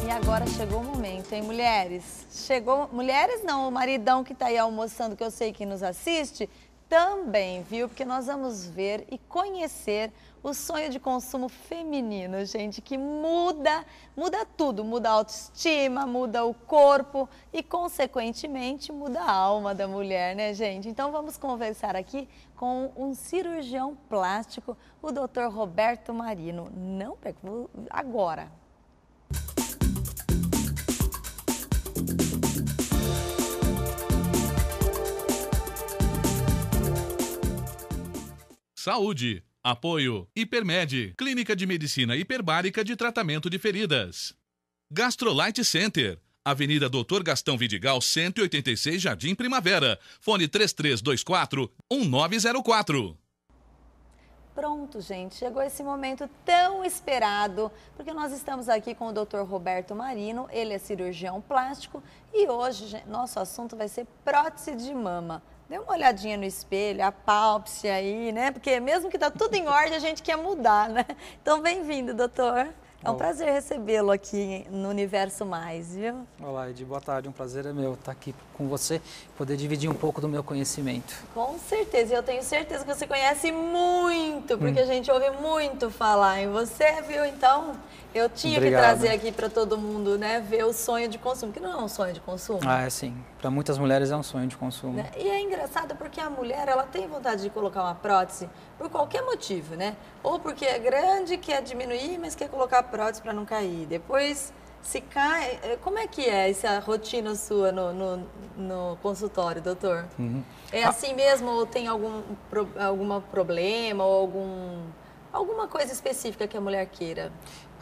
E agora chegou o momento, hein, mulheres? Chegou, mulheres não, o maridão que tá aí almoçando, que eu sei que nos assiste, também, viu? Porque nós vamos ver e conhecer o sonho de consumo feminino, gente, que muda tudo, muda a autoestima, muda o corpo e, consequentemente, muda a alma da mulher, né, gente? Então vamos conversar aqui com um cirurgião plástico, o Dr. Roberto Marino. Não perca, agora. Saúde. Apoio. Hipermed. Clínica de Medicina Hiperbárica de Tratamento de Feridas. Gastrolite Center. Avenida Doutor Gastão Vidigal, 186, Jardim Primavera. Fone 3324-1904. Pronto, gente, chegou esse momento tão esperado, porque nós estamos aqui com o Dr. Roberto Marino, ele é cirurgião plástico e hoje nosso assunto vai ser prótese de mama. Dê uma olhadinha no espelho, apalpe-se aí, né? Porque mesmo que tá tudo em ordem, a gente quer mudar, né? Então, bem-vindo, doutor. É um prazer recebê-lo aqui no Universo Mais, viu? Olá, Edi, boa tarde. Um prazer é meu estar aqui com você, poder dividir um pouco do meu conhecimento. Com certeza, e eu tenho certeza que você conhece muito, porque a gente ouve muito falar em você, viu? Então, eu tinha que trazer aqui para todo mundo, né, ver o sonho de consumo, que não é um sonho de consumo. Ah, é sim. Para muitas mulheres é um sonho de consumo. E é engraçado porque a mulher, ela tem vontade de colocar uma prótese por qualquer motivo, né? Ou porque é grande, quer diminuir, mas quer colocar a prótese para não cair. Depois, se cai... Como é que é essa rotina sua no consultório, doutor? É assim mesmo ou tem algum problema ou alguma coisa específica que a mulher queira?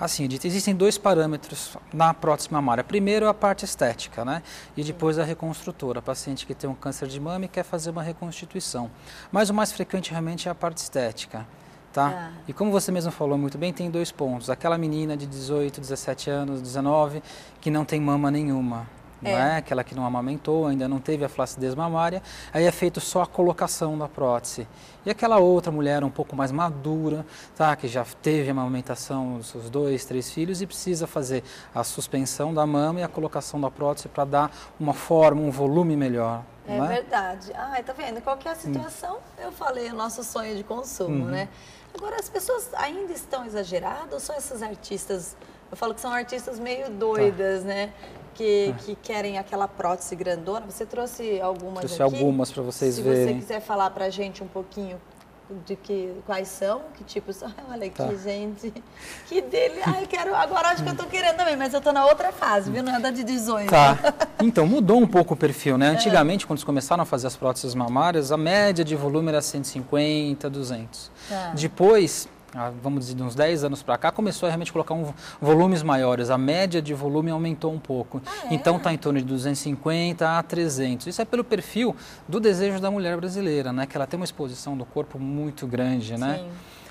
Assim, Edith, existem dois parâmetros na prótese mamária. Primeiro, a parte estética, né? E depois a reconstrutora, a paciente que tem um câncer de mama e quer fazer uma reconstituição. Mas o mais frequente realmente é a parte estética, tá? E como você mesmo falou muito bem, tem dois pontos. Aquela menina de 18, 17 anos, 19, que não tem mama nenhuma. Não é? Aquela que não amamentou, ainda não teve a flacidez mamária, aí é feito só a colocação da prótese. E aquela outra mulher um pouco mais madura, tá? Que já teve a amamentação dos seus 2, 3 filhos e precisa fazer a suspensão da mama e a colocação da prótese para dar uma forma, um volume melhor. É verdade. Tá vendo? Qualquer situação, eu falei o nosso sonho de consumo, né? Agora, as pessoas ainda estão exageradas ou são essas artistas, eu falo que são artistas meio doidas, né? Que querem aquela prótese grandona. Você trouxe algumas aqui? Trouxe algumas para vocês verem. Se você quiser falar para a gente um pouquinho de quais são, que tipos são. Olha aqui, gente. Que dele. Eu quero. Agora acho que eu tô querendo também, mas eu tô na outra fase, viu? Não é da de 18. Tá. Então, mudou um pouco o perfil, né? Antigamente, quando eles começaram a fazer as próteses mamárias, a média de volume era 150, 200. Depois, vamos dizer, de uns 10 anos para cá, começou a realmente colocar volumes maiores. A média de volume aumentou um pouco. Então está em torno de 250 a 300. Isso é pelo perfil do desejo da mulher brasileira, né? Que ela tem uma exposição do corpo muito grande, né? Sim.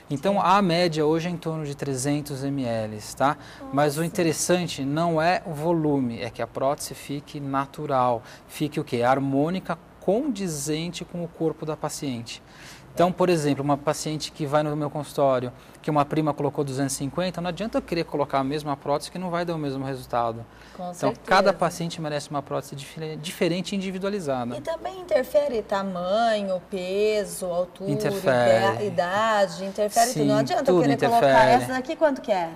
Então a média hoje é em torno de 300 ml, tá? Mas o interessante não é o volume, é que a prótese fique natural, fique o quê? Harmônica, condizente com o corpo da paciente. Então, por exemplo, uma paciente que vai no meu consultório, que uma prima colocou 250, não adianta eu querer colocar a mesma prótese que não vai dar o mesmo resultado. Com então, certeza. Cada paciente merece uma prótese diferente e individualizada. E também interfere tamanho, peso, altura, idade, interfere tudo. Não adianta eu querer colocar essa daqui, quanto que é?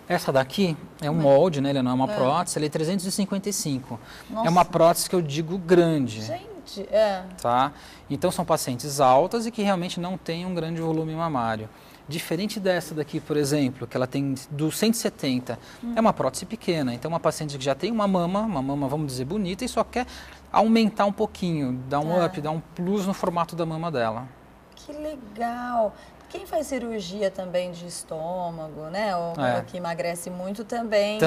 Essa daqui é um molde, né? Ele não é uma prótese, ele é 355. Nossa. É uma prótese que eu digo grande. Gente, tá? Então são pacientes altas e que realmente não têm um grande volume mamário. Diferente dessa daqui, por exemplo, que ela tem do 170, é uma prótese pequena. Então uma paciente que já tem uma mama, vamos dizer, bonita e só quer aumentar um pouquinho, dar um up, dar um plus no formato da mama dela. Que legal! Quem faz cirurgia também de estômago, né? Ou que emagrece muito também.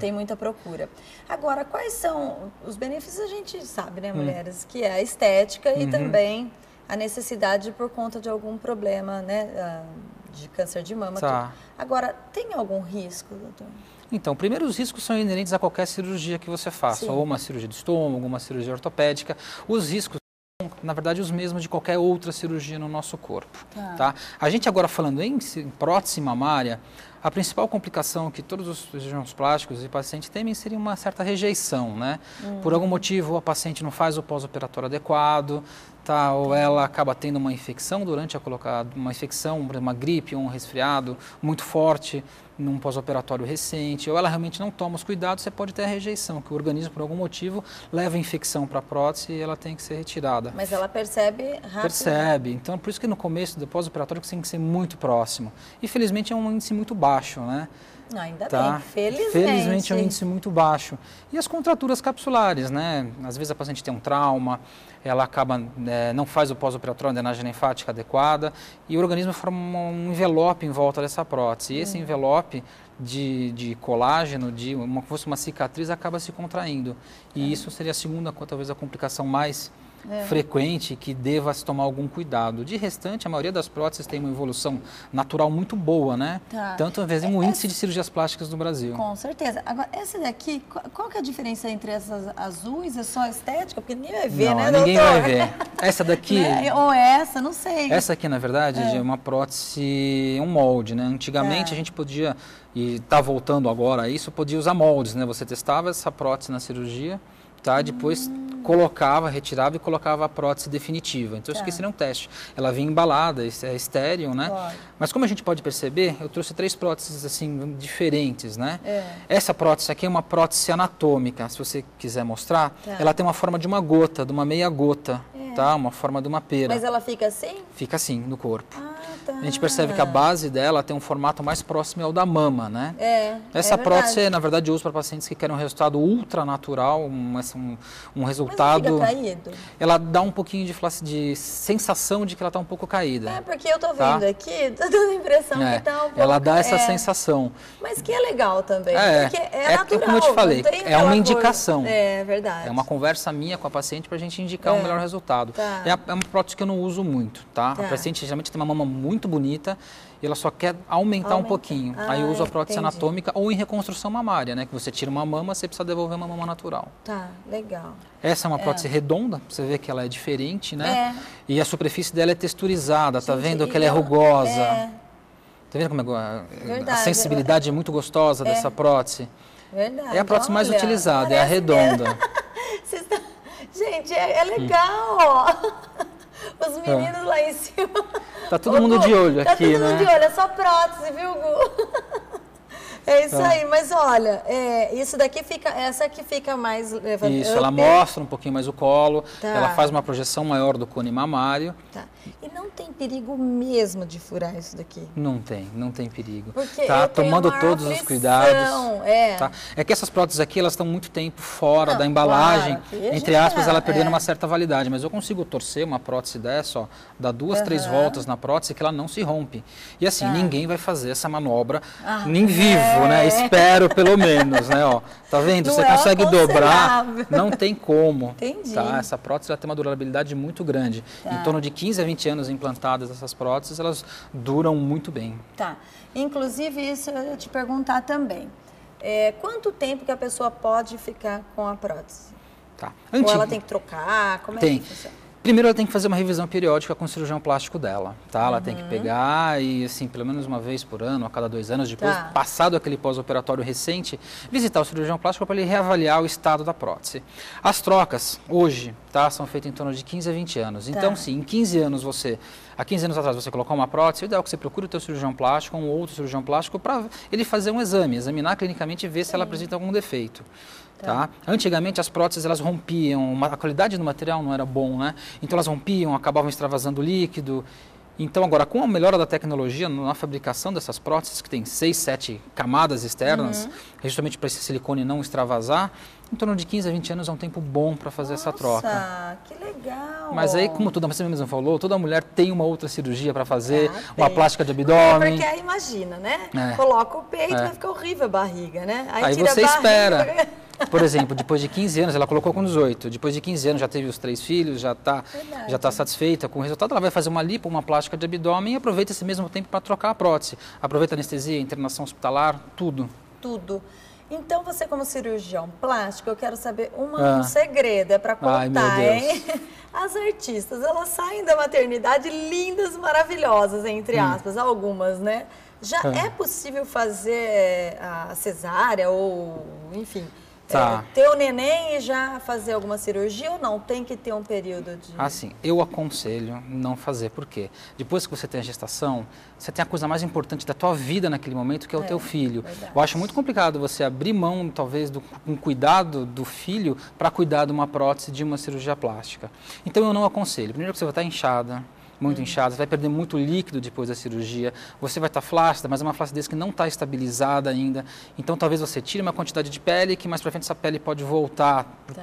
Tem muita procura. Agora, quais são os benefícios? A gente sabe, né, mulheres, que é a estética e também a necessidade por conta de algum problema, né, de câncer de mama. Agora, tem algum risco, doutor? Então, primeiro, os riscos são inerentes a qualquer cirurgia que você faça, ou uma cirurgia de estômago, uma cirurgia ortopédica. Os riscos na verdade, os mesmos de qualquer outra cirurgia no nosso corpo. Tá? A gente agora falando em prótese mamária, A principal complicação que todos os cirurgiões plásticos e pacientes temem seria uma certa rejeição, né? Por algum motivo, a paciente não faz o pós-operatório adequado, tá? Ou ela acaba tendo uma infecção durante a colocada, uma infecção, uma gripe, um resfriado muito forte num pós-operatório recente, ou ela realmente não toma os cuidados, você pode ter a rejeição, que o organismo, por algum motivo, leva a infecção para a prótese e ela tem que ser retirada. Mas ela percebe rápido? Percebe. Então, por isso que no começo do pós-operatório você tem que ser muito próximo. E, felizmente, é um índice muito baixo, né? Ainda tá? bem, felizmente. Felizmente é um índice muito baixo. E as contraturas capsulares, né? Às vezes a paciente tem um trauma, ela acaba, não faz o pós-operatório, a drenagem linfática adequada, e o organismo forma um envelope em volta dessa prótese. E esse envelope de colágeno, como se fosse uma cicatriz, acaba se contraindo. E isso seria a segunda, talvez a complicação mais frequente, que deva se tomar algum cuidado. De restante, a maioria das próteses tem uma evolução natural muito boa, né? Tá. Tanto vezes o índice de cirurgias plásticas no Brasil. Com certeza. Agora, essa daqui, qual que é a diferença entre essas azuis? É só estética? Porque ninguém vai ver, não, né, ninguém doutor? vai ver. Essa daqui... Né? Ou essa, não sei. Essa aqui, na verdade, é uma prótese, um molde, né? Antigamente a gente podia, e está voltando agora a isso, podia usar moldes, né? Você testava essa prótese na cirurgia, tá? Depois colocava, retirava e colocava a prótese definitiva. Então, isso aqui seria um teste. Ela vinha embalada, é estéril, né? Pode. Mas como a gente pode perceber, eu trouxe 3 próteses, assim, diferentes, né? Essa prótese aqui é uma prótese anatômica, se você quiser mostrar. Ela tem uma forma de uma gota, de uma meia gota, tá? Uma forma de uma pera. Mas ela fica assim? Fica assim, no corpo. Tá. A gente percebe que a base dela tem um formato mais próximo ao da mama, né? Essa verdade. prótese, na verdade, eu uso para pacientes que querem um resultado ultranatural, um resultado... Mas fica caído? Ela dá um pouquinho de sensação de que ela está um pouco caída. Porque eu tô vendo aqui, tô dando a impressão que tá um pouco... Ela dá essa sensação. Mas que é legal também, porque é natural. Como eu te falei, é uma indicação. É verdade. É uma conversa minha com a paciente para a gente indicar um melhor resultado. É uma prótese que eu não uso muito, tá? A paciente geralmente tem uma mama muito bonita e ela só quer aumentar um pouquinho. Aí eu uso a prótese anatômica ou em reconstrução mamária, né? Que você tira uma mama, você precisa devolver uma mama natural. Tá, legal. Essa é uma prótese redonda, você vê que ela é diferente, né? E a superfície dela é texturizada, tá vendo que ela é rugosa. Tá vendo como a sensibilidade é muito gostosa dessa prótese? Verdade. É a prótese mais utilizada, é a redonda. Gente, é legal, ó. Os meninos lá em cima. Tá todo mundo de olho aqui, né? Tá todo mundo de olho, é só prótese, viu, Gu? É isso aí, mas olha, isso daqui fica, essa aqui fica mais... Isso, ela mostra um pouquinho mais o colo, ela faz uma projeção maior do cone mamário. Tá. E não tem perigo mesmo de furar isso daqui? Não tem perigo. Porque tá tomando todos os cuidados. Tá? É que essas próteses aqui, elas estão muito tempo fora da embalagem, entre aspas, ela perdendo uma certa validade, mas eu consigo torcer uma prótese dessa, ó, dar 2, 3 voltas na prótese que ela não se rompe. E assim, ninguém vai fazer essa manobra em vivo. Né? Espero pelo menos, né? Ó, tá vendo? Não você consegue dobrar, não tem como. Entendi. Tá? Essa prótese ela tem uma durabilidade muito grande. Em torno de 15 a 20 anos implantadas essas próteses, elas duram muito bem. Tá. Inclusive, isso eu ia te perguntar também. Quanto tempo que a pessoa pode ficar com a prótese? Tá. Ou ela tem que trocar? Como é que funciona? Primeiro ela tem que fazer uma revisão periódica com o cirurgião plástico dela, tá? Ela tem que pegar e, assim, pelo menos uma vez por ano, a cada 2 anos, depois, passado aquele pós-operatório recente, visitar o cirurgião plástico para ele reavaliar o estado da prótese. As trocas, hoje, tá, são feitas em torno de 15 a 20 anos. Então, sim, em 15 anos há 15 anos atrás você colocou uma prótese, o ideal é que você procure o teu cirurgião plástico ou um outro cirurgião plástico para ele fazer um exame, examinar clinicamente e ver se ela apresenta algum defeito. Tá? Antigamente as próteses elas rompiam, a qualidade do material não era bom, né? Então elas rompiam, acabavam extravasando líquido. Então agora com a melhora da tecnologia na fabricação dessas próteses, que tem 6, 7 camadas externas, justamente para esse silicone não extravasar, em torno de 15 a 20 anos é um tempo bom para fazer essa troca. Nossa, que legal! Mas aí, como você mesmo falou, toda mulher tem uma outra cirurgia para fazer, uma plástica de abdômen. Porque aí imagina, né? Coloca o peito, vai ficar horrível a barriga, né? Aí tira você a barriga, espera. Por exemplo, depois de 15 anos, ela colocou com 18, depois de 15 anos já teve os 3 filhos, já está satisfeita com o resultado, ela vai fazer uma lipo, uma plástica de abdômen e aproveita esse mesmo tempo para trocar a prótese. Aproveita a anestesia, internação hospitalar, tudo. Tudo. Então, você como cirurgião plástico, eu quero saber um segredo, para contar, hein? As artistas, elas saem da maternidade lindas, maravilhosas, entre aspas, algumas, né? Já é possível fazer a cesárea ou, enfim, ter o neném e já fazer alguma cirurgia ou não? Tem que ter um período de... Assim, eu aconselho não fazer. Por quê? Depois que você tem a gestação, você tem a coisa mais importante da tua vida naquele momento, que é o teu filho. Verdade. Eu acho muito complicado você abrir mão, talvez, do cuidado do filho para cuidar de uma prótese, de uma cirurgia plástica. Então, eu não aconselho. Primeiro que você vai estar inchada, muito inchada, você vai perder muito líquido depois da cirurgia, você vai estar flácida, mas é uma flacidez que não está estabilizada ainda, então talvez você tire uma quantidade de pele, que mais para frente essa pele pode voltar, por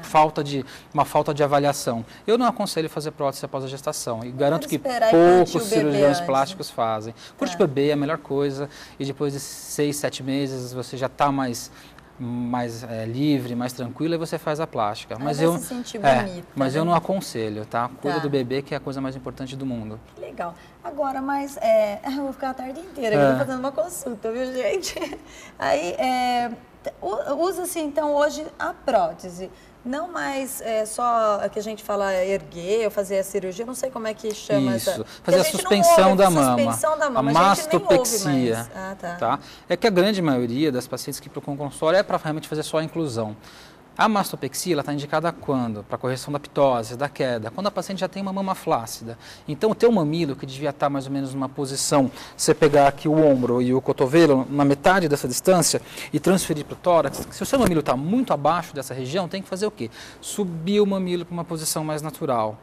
uma falta de avaliação. Eu não aconselho fazer prótese após a gestação, e garanto que poucos cirurgiões plásticos fazem. Curte o bebê é a melhor coisa, e depois de 6, 7 meses você já está mais livre, mais tranquila, e você faz a plástica. Mas eu eu não aconselho, tá? Cuida do bebê, que é a coisa mais importante do mundo. Que legal. Agora, mas eu vou ficar a tarde inteira aqui fazendo uma consulta, viu, gente? Aí, usa-se, então, hoje a prótese. Não mais só que a gente fala erguer ou fazer a cirurgia, eu não sei como é que chama isso, fazer a suspensão da mama, a mastopexia. Tá? É que a grande maioria das pacientes que procuram consultório é para realmente fazer só a inclusão. A mastopexia está indicada quando? Para correção da ptose, da queda, quando a paciente já tem uma mama flácida. Então, o teu mamilo, que devia estar mais ou menos numa posição, você pegar aqui o ombro e o cotovelo na metade dessa distância e transferir para o tórax, se o seu mamilo está muito abaixo dessa região, tem que fazer o quê? Subir o mamilo para uma posição mais natural.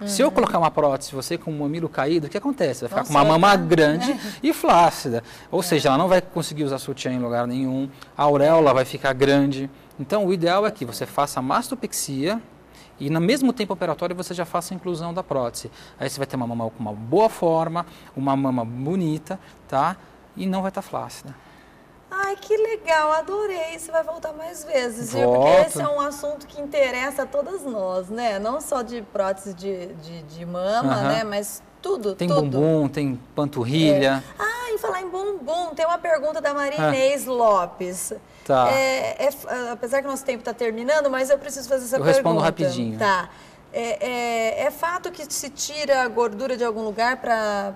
Se eu colocar uma prótese, você com o mamilo caído, o que acontece? Vai ficar com uma mama grande e flácida. Ou seja, ela não vai conseguir usar sutiã em lugar nenhum, a auréola vai ficar grande. Então, o ideal é que você faça a mastopexia e, no mesmo tempo operatório, você já faça a inclusão da prótese. Aí você vai ter uma mama com uma boa forma, uma mama bonita, tá? E não vai estar flácida. Ai, que legal, adorei. Você vai voltar mais vezes, viu? Porque esse é um assunto que interessa a todas nós, né? Não só de prótese de mama, né? Mas tudo, tem bumbum, tem panturrilha. Ah, e falar em bumbum, tem uma pergunta da Maria Inês Lopes. Tá. Apesar que nosso tempo está terminando, mas eu preciso fazer essa pergunta. Eu respondo rapidinho. Tá. É fato que se tira a gordura de algum lugar para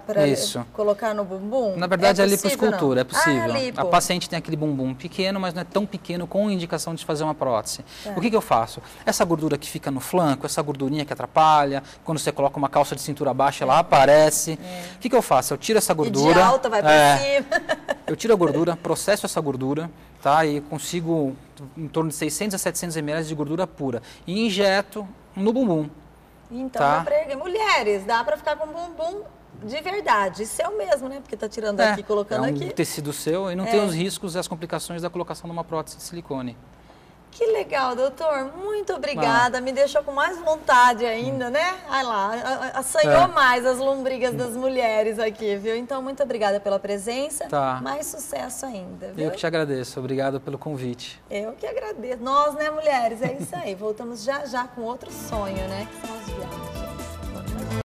colocar no bumbum? Na verdade, é lipoescultura, é possível. Lipo. A paciente tem aquele bumbum pequeno, mas não é tão pequeno com indicação de fazer uma prótese. O que eu faço? Essa gordura que fica no flanco, essa gordurinha que atrapalha, quando você coloca uma calça de cintura baixa, ela aparece. O que eu faço? Eu tiro essa gordura. E de alta vai para cima. Eu tiro a gordura, processo essa gordura, tá? E consigo em torno de 600 a 700 ml de gordura pura. E injeto no bumbum. Então, mulheres, dá para ficar com bumbum de verdade, seu mesmo, né? Porque tá tirando aqui, colocando aqui. É um tecido seu e não tem os riscos e as complicações da colocação de uma prótese de silicone. Que legal, doutor. Muito obrigada. Me deixou com mais vontade ainda, né? Olha lá, assanhou mais as lombrigas das mulheres aqui, viu? Então, muito obrigada pela presença. Mais sucesso ainda, viu? Eu que te agradeço. Obrigado pelo convite. Eu que agradeço. Nós, né, mulheres? É isso aí. Voltamos já com outro sonho, né? Que são